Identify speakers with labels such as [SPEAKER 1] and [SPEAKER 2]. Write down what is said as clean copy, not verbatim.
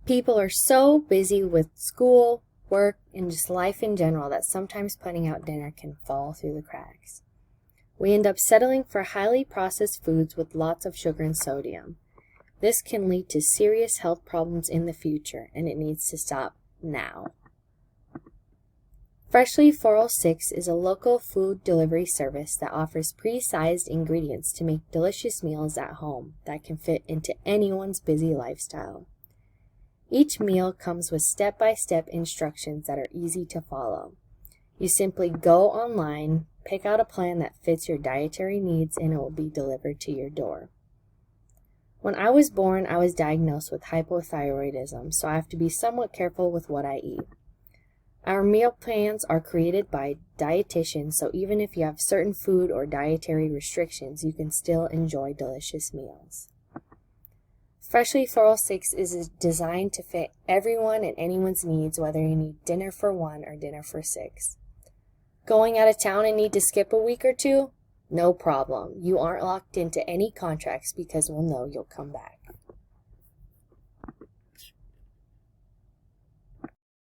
[SPEAKER 1] People are so busy with school, work, and just life in general that sometimes planning out dinner can fall through the cracks. We end up settling for highly processed foods with lots of sugar and sodium. This can lead to serious health problems in the future, and it needs to stop now. Freshly 406 is a local food delivery service that offers pre-sized ingredients to make delicious meals at home that can fit into anyone's busy lifestyle. Each meal comes with step-by-step instructions that are easy to follow. You simply go online, pick out a plan that fits your dietary needs, and it will be delivered to your door. When I was born, I was diagnosed with hypothyroidism, so I have to be somewhat careful with what I eat. Our meal plans are created by dietitians, so even if you have certain food or dietary restrictions, you can still enjoy delicious meals. Freshly 406 is designed to fit everyone and anyone's needs, whether you need dinner for one or dinner for six. Going out of town and need to skip a week or two? No problem. You aren't locked into any contracts because we'll know you'll come back.